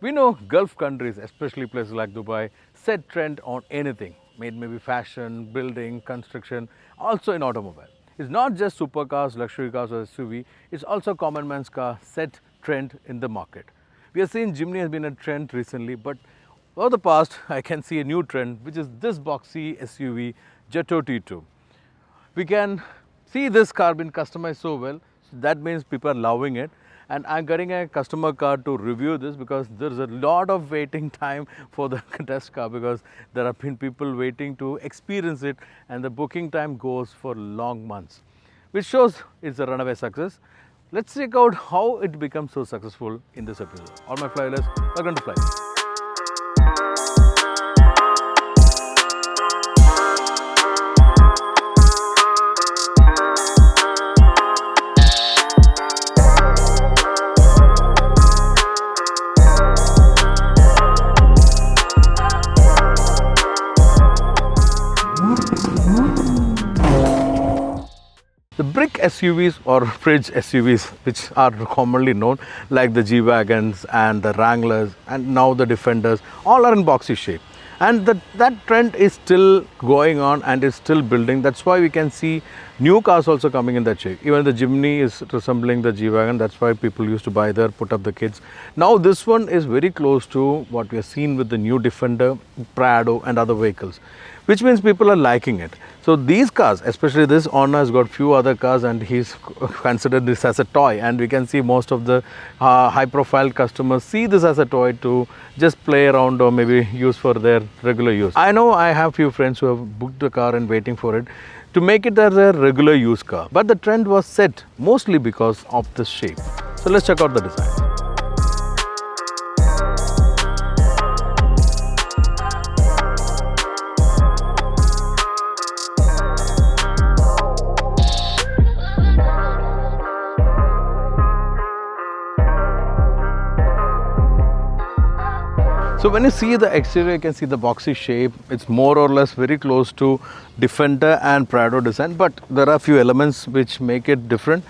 We know Gulf countries, especially places like Dubai, set trend on anything, maybe fashion, building, construction, also in automobile. It's not just supercars, luxury cars or SUV, it's also common man's car set trend in the market. We have seen Jimny has been a trend recently, but over the past, I can see a new trend, which is this boxy SUV, Jetour T2. We can see this car being customized so well, so that means people are loving it. And I'm getting a customer car to review this because there's a lot of waiting time for the test car, because there have been people waiting to experience it, and the booking time goes for long months, which shows it's a runaway success. Let's check out how it becomes so successful in this episode. All my flyers, welcome to Fly. The brick SUVs or fridge SUVs, which are commonly known like the G-Wagons and the Wranglers and now the Defenders, all are in boxy shape. And that trend is still going on and is still building. That's why we can see new cars also coming in that shape. Even the Jimny is resembling the G-Wagon. That's why people used to buy there, put up the kids. Now this one is very close to what we have seen with the new Defender, Prado and other vehicles, which means people are liking it. So these cars, especially this owner has got few other cars and he's considered this as a toy, and we can see most of the high profile customers see this as a toy to just play around or maybe use for their regular use. I know I have few friends who have booked the car and waiting for it to make it as a regular use car, but the trend was set mostly because of the shape. So let's check out the design. So when you see the exterior, you can see the boxy shape. It's more or less very close to Defender and Prado design, but there are a few elements which make it different.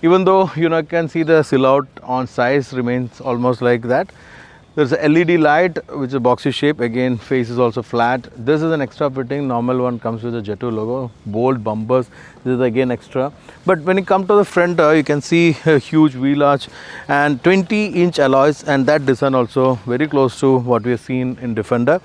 Even though you can see the silhouette on size remains almost like that. There's a LED light which is boxy shape. Again, face is also flat. This is an extra fitting. Normal one comes with the Jetour logo. Bold bumpers. This is again extra. But when you come to the front, you can see a huge wheel arch and 20-inch alloys, and that design also very close to what we have seen in Defender.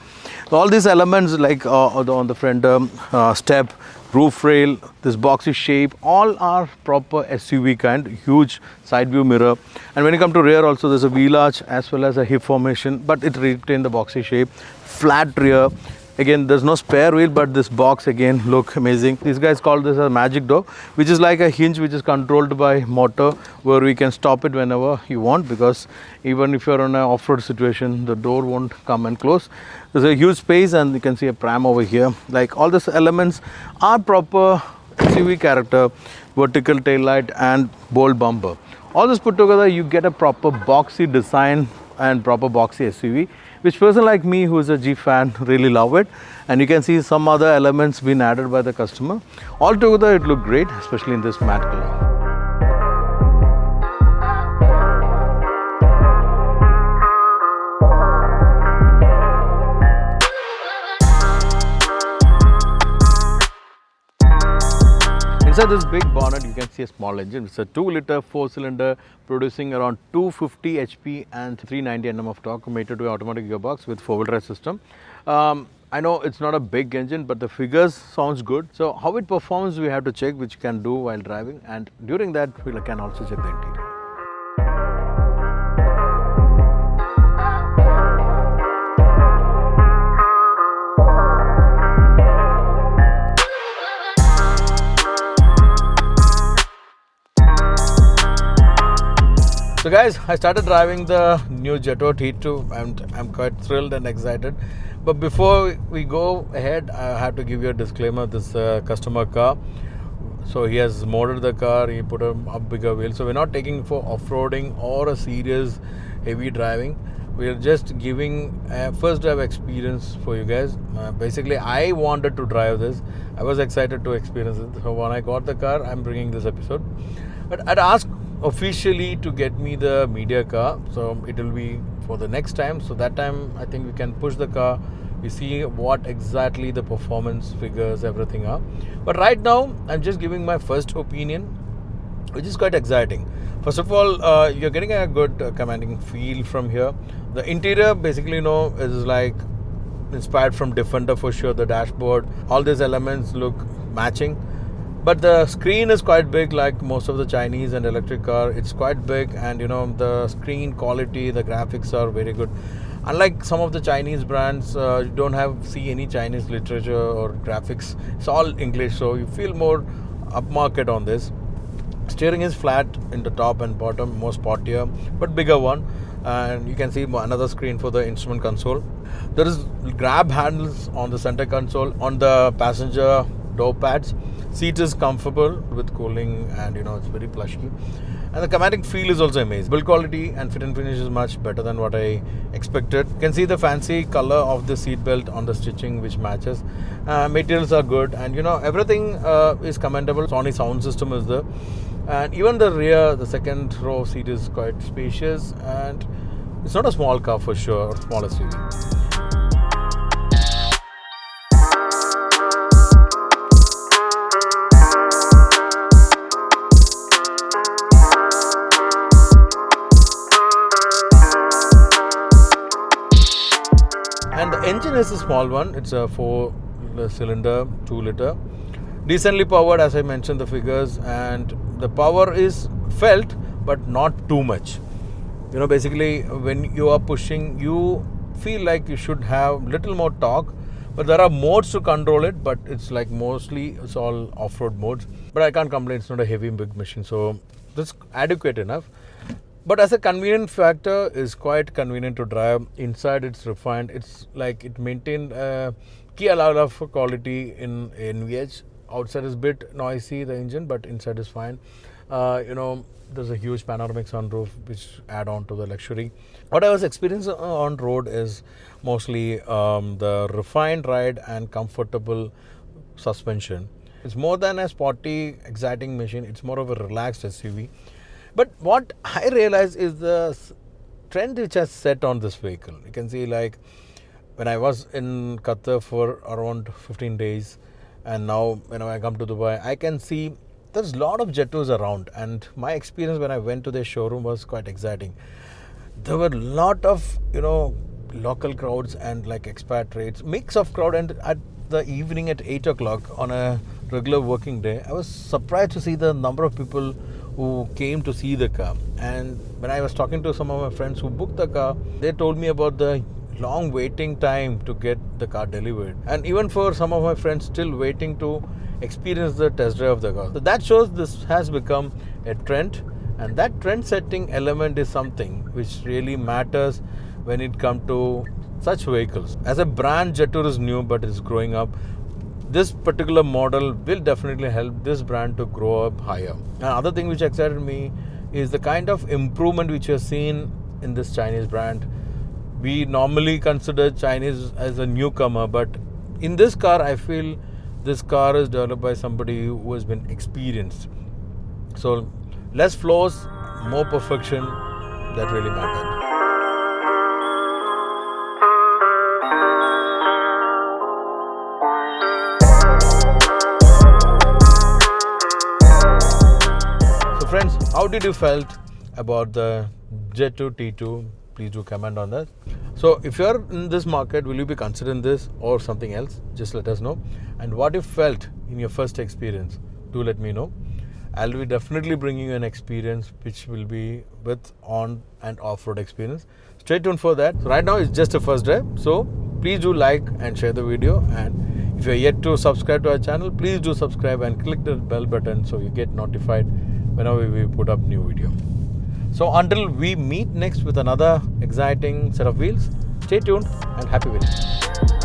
All these elements like on the front step, roof rail, this boxy shape, all are proper SUV kind, huge side view mirror. And when you come to rear also, there's a wheel arch as well as a hip formation, but it retained the boxy shape, flat rear. Again, there's no spare wheel, but this box again look amazing. These guys call this a magic door, which is like a hinge which is controlled by motor, where we can stop it whenever you want, because even if you're in an off-road situation, the door won't come and close. There's a huge space, and you can see a pram over here. Like all these elements are proper SUV character, vertical tail light and bold bumper. All this put together, you get a proper boxy design and proper boxy SUV, which person like me who is a G fan really love it. And you can see some other elements being added by the customer. Altogether it looked great, especially in this matte color. Inside this big bonnet, you can see a small engine. It's a 2-liter 4-cylinder producing around 250 HP and 390 Nm of torque, mated to an automatic gearbox with 4-wheel drive system. I know it's not a big engine, but the figures sounds good. So how it performs, we have to check, which you can do while driving, and during that we can also check the interior. So guys, I started driving the new Jetour T2 and I'm quite thrilled and excited. But before we go ahead, I have to give you a disclaimer. This customer car, so he has modded the car, he put a bigger wheel. So we're not taking for off-roading or a serious heavy driving. We're just giving a first drive experience for you guys. Basically, I wanted to drive this. I was excited to experience it. So when I got the car, I'm bringing this episode. But I'd asked officially to get me the media car, so it will be for the next time. So that time I think we can push the car, we see what exactly the performance figures, everything are. But right now I'm just giving my first opinion, which is quite exciting. First of all, you're getting a good commanding feel from here. The interior basically is like inspired from Defender for sure. The dashboard, all these elements look matching. But the screen is quite big, like most of the Chinese and electric car. It's quite big, and the screen quality, the graphics are very good. Unlike some of the Chinese brands, you don't see any Chinese literature or graphics. It's all English, so you feel more upmarket on this. Steering is flat in the top and bottom, more sportier, but bigger one. And you can see another screen for the instrument console. There is grab handles on the center console, on the passenger door pads. Seat is comfortable with cooling, and it's very plushy. And the commanding feel is also amazing. Build quality and fit and finish is much better than what I expected. You can see the fancy color of the seat belt on the stitching, which matches. Materials are good, and everything is commendable. Sony sound system is there. And even the rear, the second row seat is quite spacious, and it's not a small car for sure, or small SUV. And the engine is a small one. It's a 4-cylinder, 2-liter. Decently powered, as I mentioned the figures, and the power is felt, but not too much. Basically when you are pushing, you feel like you should have little more torque, but there are modes to control it, but it's like mostly it's all off-road modes. But I can't complain, it's not a heavy big machine, so that's adequate enough. But as a convenient factor, is quite convenient to drive. Inside it's refined. It's like it maintained key level of quality in NVH. Outside is a bit noisy, the engine, but inside is fine. There's a huge panoramic sunroof which add on to the luxury. What I was experiencing on road is mostly the refined ride and comfortable suspension. It's more than a sporty, exciting machine. It's more of a relaxed SUV. But what I realize is the trend which has set on this vehicle. You can see, like, when I was in Qatar for around 15 days, and now when I come to Dubai, I can see there's a lot of Jetours around, and my experience when I went to their showroom was quite exciting. There were a lot of local crowds and like expatriates, mix of crowd. And at the evening at 8 o'clock on a regular working day, I was surprised to see the number of people who came to see the car. And when I was talking to some of my friends who booked the car, they told me about the long waiting time to get the car delivered, and even for some of my friends still waiting to experience the test drive of the car. So that shows this has become a trend, and that trend setting element is something which really matters when it comes to such vehicles. As a brand, Jetour is new, but it's growing up. This particular model will definitely help this brand to grow up higher. Another thing which excited me is the kind of improvement which you're seeing in this Chinese brand. We normally consider Chinese as a newcomer, but in this car, I feel this car is developed by somebody who has been experienced. So less flaws, more perfection, that really matters. So friends, how did you felt about the Jetour T2? Please do comment on that. So if you're in this market, will you be considering this or something else? Just let us know. And what you felt in your first experience, do let me know. I'll be definitely bringing you an experience which will be with on and off-road experience. Stay tuned for that. So right now it's just a first drive, so please do like and share the video. And if you're yet to subscribe to our channel, please do subscribe and click the bell button so you get notified whenever we put up new video. So until we meet next with another exciting set of wheels, stay tuned and happy wheeling.